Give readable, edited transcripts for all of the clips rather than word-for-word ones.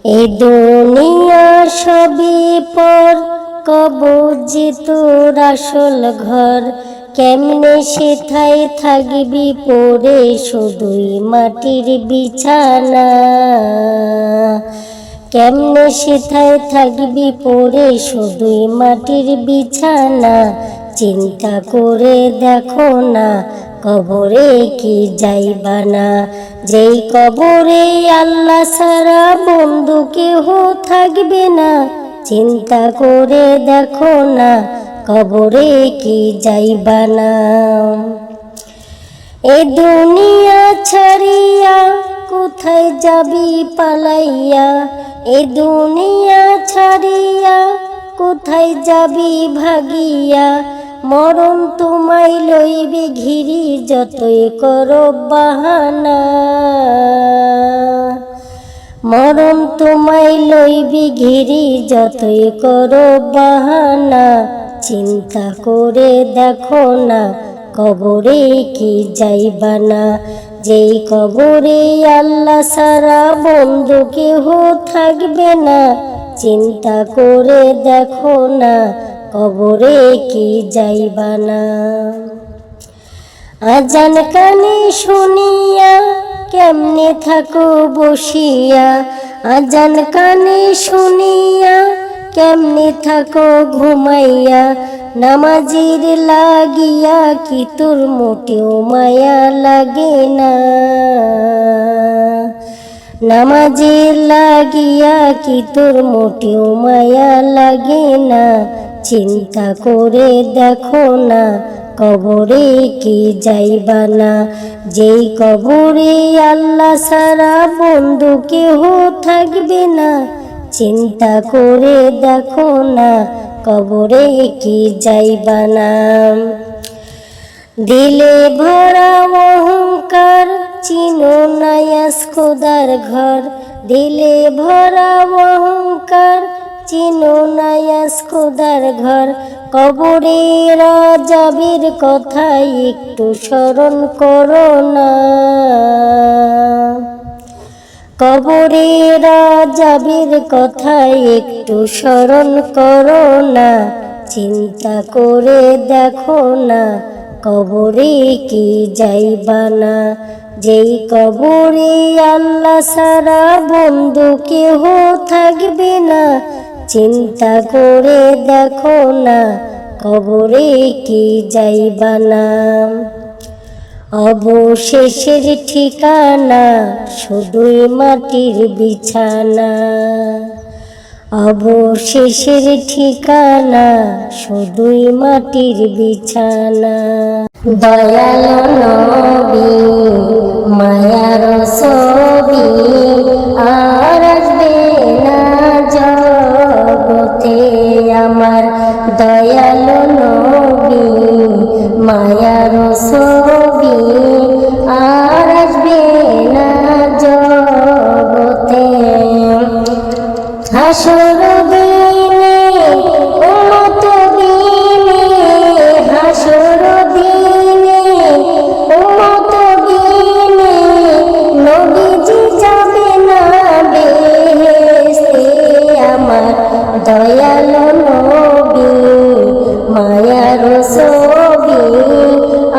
এ দুনিয়া সবই পর, কবর তোর আসল ঘর। কেমনে সেথায় থাকবি পড়ে শুধুই মাটির বিছানা। কেমনে সেথায় থাকবি পড়ে শুধুই মাটির বিছানা। চিন্তা করে দেখো না, কবরে কি যাইবা না। যেই কবরে আল্লাহ ছাড়া বন্ধু কেহ থাকবে না। চিন্তা করে দেখো না, কবরে কি যাইবা না। এ দুনিয়া ছাড়িয়া কোথায় যাবি পালাইয়া। এ দুনিয়া ছাড়িয়া কোথায় যাবি ভাগিয়া। মরণ তোমায় লইবে ঘিরি যতই করো বাহানা। মরণ তোমায় লইবে ঘিরি যতই করো বাহানা। চিন্তা করে দেখো না, কবরে কি যাইবা না। যেই কবরে আল্লাহ ছাড়া বন্ধু কেহ থাকবে না। চিন্তা করে দেখো না, কবরে কি যাইবা না। আজান কানে শুনিয়া কেমনে থাকো বসিয়া। আজান কানে শুনিয়া কেমনে থাকো ঘুমাইয়া। নামাজের লাগিয়া কি তোর মোটেও মায়া লাগে না। নামাজের লাগিয়া কি তোর মোটেও মায়া লাগে না। চিন্তা করে দেখো না, কবরে কি যাইবা না। যেই কবরে আল্লাহ ছাড়া বন্ধু কেহ থাকবে না। চিন্তা করে দেখো না, কবরে কি যাইবা না। দিলে ভরা অহংকার চিনো না আজ খোদার ঘর। দিলে ভরা অহংকার চিনো না আজ খোদার ঘর। কবরের আযাবের কথা একটু স্মরণ করো না। কবরের আযাবের কথা একটু স্মরণ করো না। চিন্তা করে দেখো না, কবরে কি যাইবা না। যেই কবরে আল্লাহ ছাড়া বন্ধু কেহ থাকবে না। চিন্তা করে দেখো না, কবরে কি যাইবা না। অবশেষের ঠিকানা শুধুই মাটির বিছানা। অবশেষের ঠিকানা শুধুই মাটির বিছানা। দয়াল নবী মায়ার ছবি আর আসবে না জগতে আমার। দয়াল নবী মায়ার ছবি আর আসবে না জগতে। হাসর দিনে উম্মত বিনে, হাসর দিনে উম্মত বিনে নবীজি যাবে না বেহেশতে আমার। দয়াল নবী মায়ার ছবি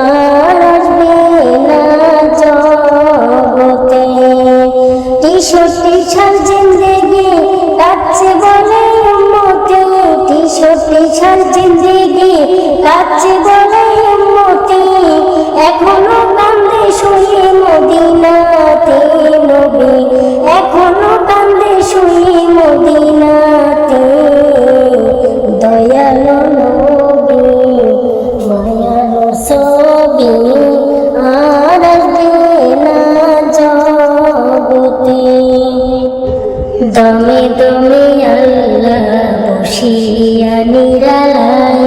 আর আসবে না জগতে। 63 সাল জিন্দেগি কাটছে বলে উম্মতে। 63 সাল জিন্দেগি কাটছে বলে উম্মতে। এখনো কান্দে শুয়ে মদিনাতে নবী। এখনো কান্দে শুয়ে মদিনাতে। দয়াল নবী মায়ার ছবি আর আসবে না জগতে। দমে দমে আল্লাহ বসিয়া নিরালায়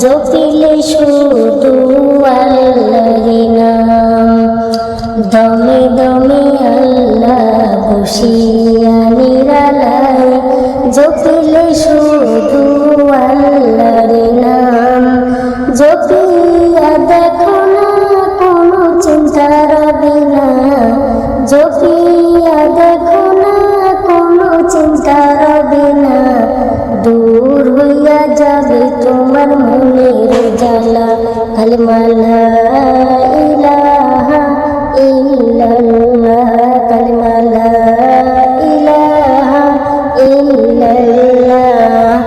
জপিলে শুধু আল্লাহর নাম। দমে দমে আল্লাহ বসিয়া নিরালায় জপিলে শুধু আল্লাহর নাম। জপিয়া দেখো না কোনো চিন্তা রবে না। জপিয়া দেখো না কোনো জ্বালা কালিমা লা ইলাহা ইল্লাল্লাহ কালিমা লা ইলাহা ইল্লাল্লাহ।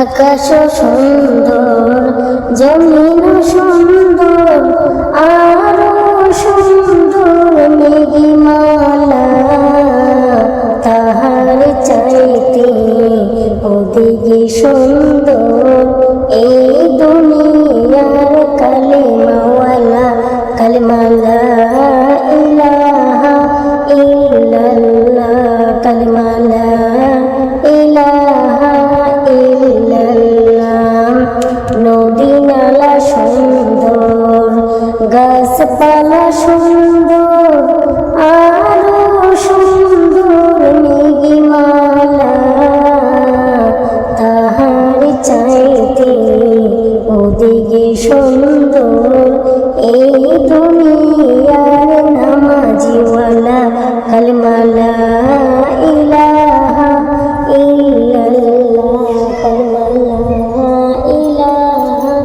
আকাশ সুন্দর জমিন সুন্দর আরো সুন্দর মেঘমালা তাহার চাইতে ওদিকে সুন্দর এই দুনিয়ার কালিমাওয়ালা কালিমা লা ইলাহা ইল্লাল্লাহ কালিমা লা ইলাহা ইল্লাল্লাহ। নদী নালা সুন্দর গাছপালা সুন্দর আরো সুন্দর মেঘমালা তাহার চাইতে ওদিকে সুন্দর এই দুনিয়ার নামাজিওয়ালা কালিমা লা ইলাহা ইল্লাল্লাহ কালিমা লা ইলাহা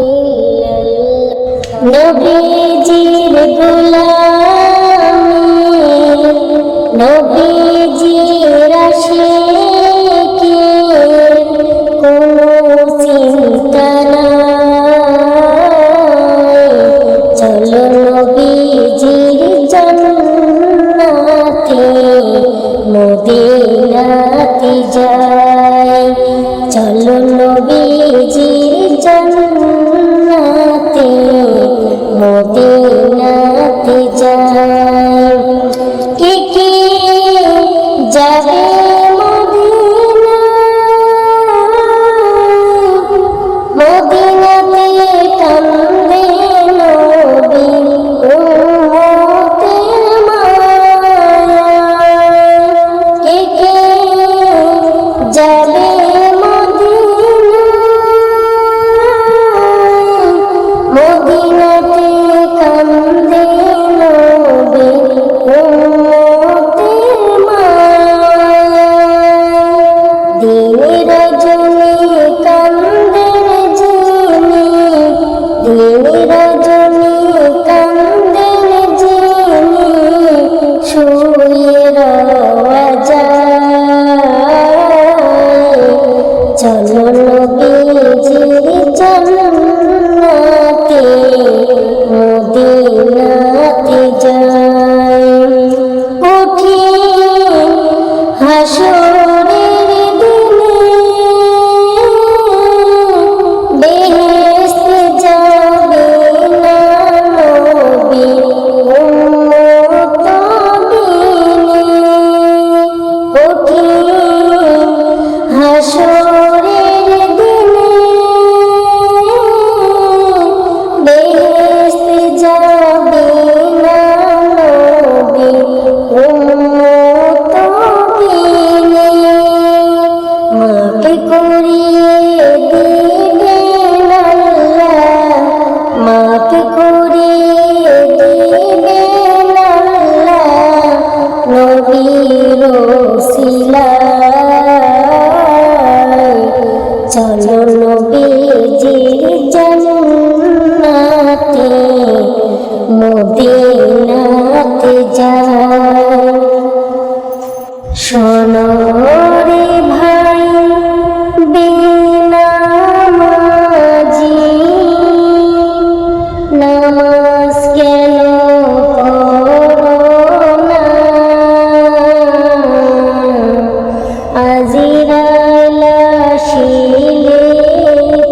ইল্লাল্লাহ। নবীজির গোলামি নবীজির আশিকি কোনো চিন্তা নাই চলো নবীজির জান্নাতে মদিনাতে যাই চলো নবীজির জান্নাতে মদিনাতে যাই। কে কে যাবে মদিনাতে কান্দে নবী উম্মতের মায়ায়। কে কে যাবে মদিনাতে কান্দে নবী উম্মতের মায়ায়। দিনের রজনী কান্দে যিনি দিনের রজনী কান্দে যিনি শুয়ে রওয়া যায় চলো নবীজির জান্নাতে মদিনাতে যাই। উঠি হাসরের দিনে বেহেশতে যাবে না নবী উম্মত বিনে। উঠি হাসরের দিনে বেহেশতে যাবে না নবী উম্মত বিনে। মাকে করিয়ে দিবেন আল্লাহ মাকে করিয়ে দিবেন আল্লাহ নবীর ওসিলায় চলো নবীজির জান্নাতে মদিনাতে যাই। শোনো রে ভাই বেনামাজি নামাজ কেন পড়ো না আজিরাইল আসিলে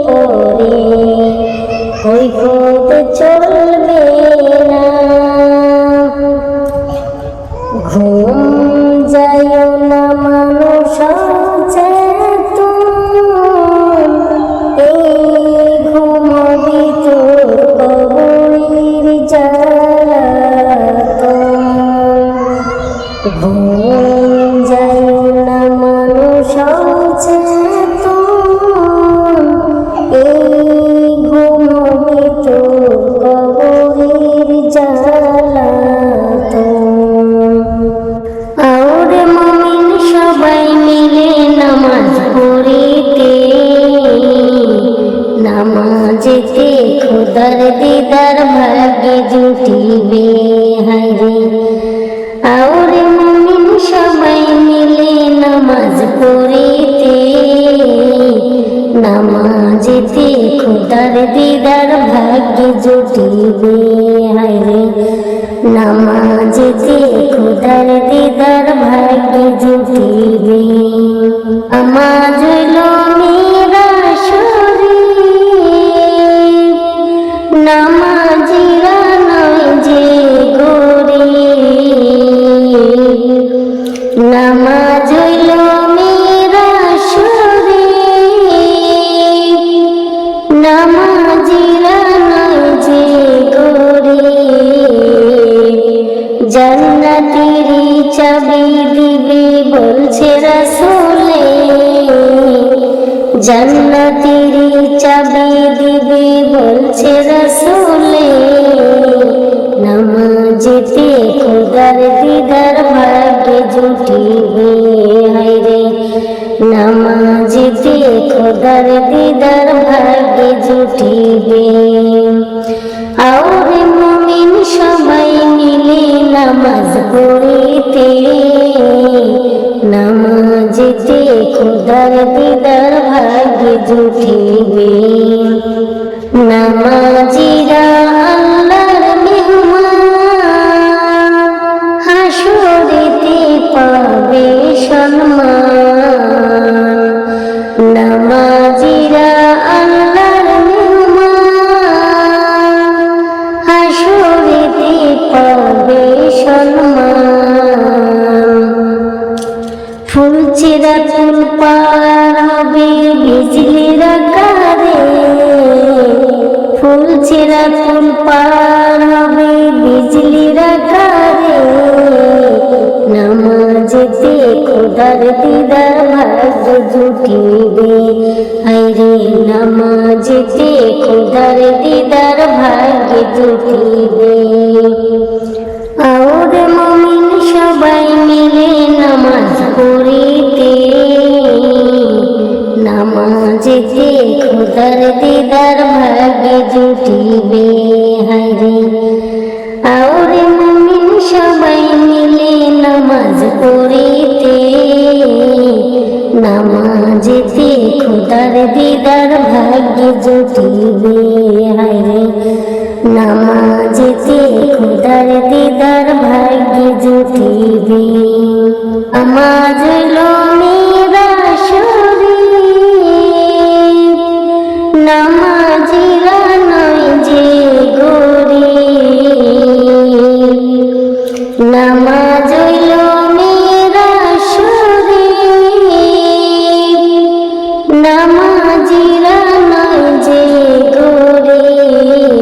পরে কৈফিয়ত চলবে না। ঘুম যাইও না মানুষ চেতন এই ঘুম ভিতর কবরের জ্বালাতন। ঘুম যাইও না মানুষ চেতন এই ঘুম ভিতর কবরের জ্বালাতন। আউরে মুমিন সবাই মিলে নামাজ পড়িতে খোদার দিদার ভাগ্যে জুটিবে হায়রে। আওরে মুমিন সবাই মিলে নামাজ পড়িতে, নামাজেতে খোদার দিদার ভাগ্যে জুটিবে হায়রে। নামাজেতে খোদার দিদার ভাগ্যে জুটিবে। নামাজ হইলো মেরা শরীর, নামাজিরা নয় যে গরিব। নামাজ হইলো মেরা শরীর, নামাজিরা নয় যে গরিব। জান্নাতেরই চাবি দিবে বলছে রাসূলে, জান্নাতেরই চাবি দিবে বলছে রাসূলে। নামাজেতে খোদার দিদার ভাগ্যে জুটিবে হায়রে। নামাজেতে খোদার দিদার ভাগ্যে জুটিবে। আওরে মুমিন সবাই মিলে নামাজ পড়িতে, নামাজেতে খোদার দিদার ভাগ্যে জুটিবে। নামাজিরা আল্লাহর মেহমান, হাসরেতে পাবে সম্মান। নামাজিরা আল্লাহর মেহমান, হাসরেতে পাবে সম্মান। ফুলছেরা ফুল পার হবে বিজলির আকারে, ফুলছেরা ফুল পার হবে বিজলির আকারে। নামাজেতে খোদার দিদার ভাগ্যে জুটিবে হায়রে। নামাজেতে খোদার দিদার ভাগ্যে জুটিবে। আওরে মুমিন সবাই মিলে নামাজ পড়িতে, নামাজেতে খোদার দিদার ভাগ্যে জুটিবে হায়রে। আওরে মুমিন সবাই মিলে নামাজ পড়িতে, নামাজেতে খোদার দিদার ভাগ্যে জুটিবে হায়রে। নামাজেতে খোদার দিদার ভাগ্যে জুটিবে। নামাজ হইলো মেরা শরীর, নামাজিরা নয় যে গরিব। নামাজ হইলো মেরা শরীর, নামাজিরা নয় যে গরিব।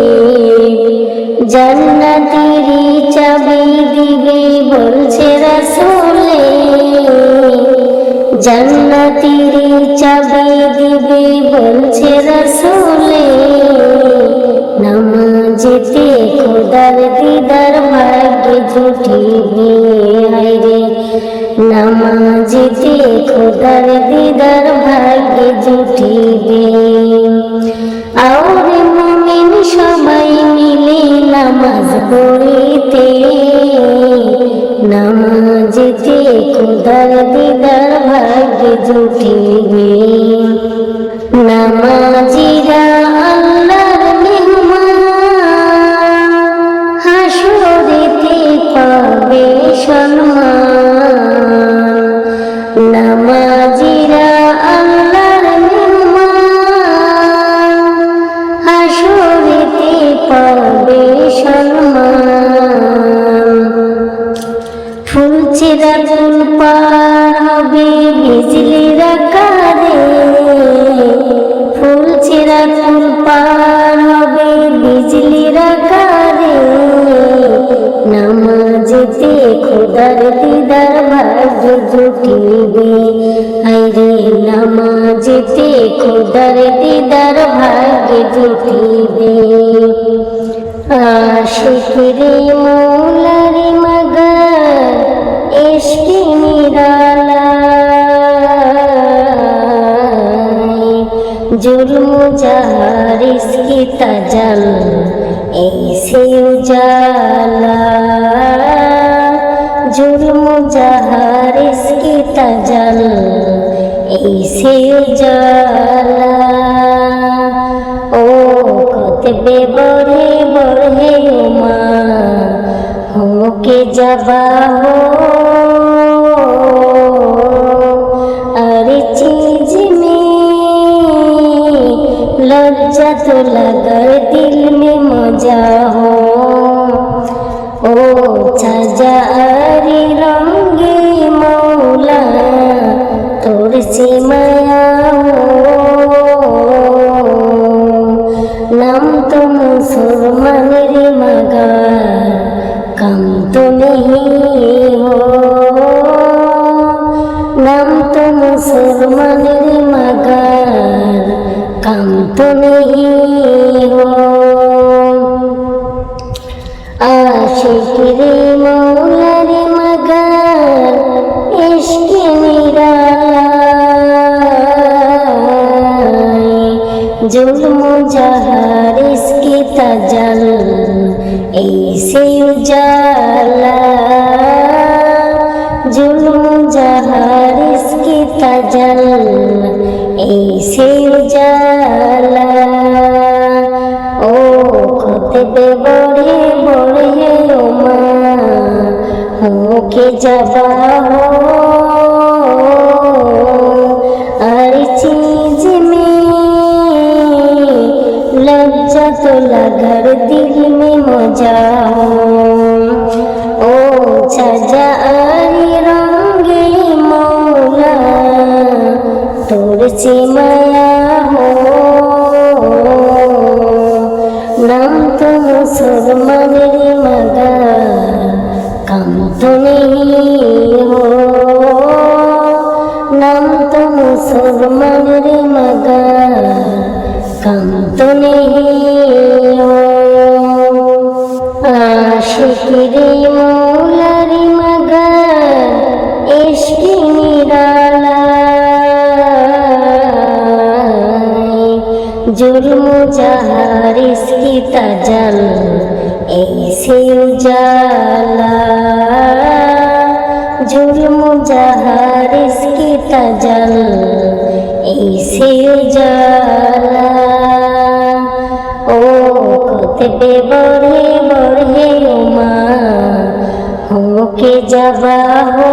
জান্নাতেরই চাবি দিবে বলছে রাসূলে, জান্নাতেরই চাবি দিবে বলছে রাসূলে। নামাজেতে খোদার দিদার ভাগ্যে জুটিবে হায়রে। নামাজেতে খোদার দিদার ভাগ্যে জুটিবে। আওরে মুমিন সবাই মিলে নামাজ পড়িতে, নামাজেতে খোদার দিদার ভাগ্যে জুটিবে। নামাজিরা আল্লাহর মেহমান, হাসরেতে পাবে সম্মান। নামাজিরা আল্লাহর মেহমান, হাসরেতে পাবে সম্মান। ফুলছেরা ফুল পার হবে বিজলির আকারে, ফুলছেরা ফুল পার হবে বিজলির আকারে। নামাজেতে খোদার দিদার ভাগ্যে জুটিবে হায়রে। নামাজেতে খোদার দিদার ভাগ্যে জুটিবে। আশিকরে মৌলারে মগর ইশকে নিরালা, जुल्म जहार इसकी तजल ऐसे उजाला, जुल्म जहार इसकी तजल ऐसे उजाला। ओ कतबे बढ़े बढ़े उमा हो के जबा हो, अरे चीज में लज्जा तो लगर दिल में मजा हो। ओ छजा अरे रंगे मौला तोर से माया हो, नाम तो मुसलमान रे मगर कम तो नहीं हो, नाम तो मुसलमान रे मगर कम तो नहीं हो। आशिक रे मौला रे मगर इश्क निराला, जुल्म जहार इसकी तजल ऐसे उजाला, जुल्म जहार इसकी तजल ऐसे उजाला। ओ खुतबे बढ़े बढ़े उमा हो के जबा हो, हर चीज में लज्जा तो लगर दिल में मजा हो। ओ छजा अरे रंगे मौला तोर से माया हो, नाम तो मुसलमान रे मगर कम तो नहीं हो, नाम तो मुसलमान रे मगर कम तो नहीं हो। आशिक रे मौला रे मगर इश्क निराला, जुल्म जहार इसकी तजल ऐसे उजाला, जुल्म जहार इसकी तजल ऐसे उजाला। ओ कतबे बढ़े बढ़े उमा हो के जबा हो,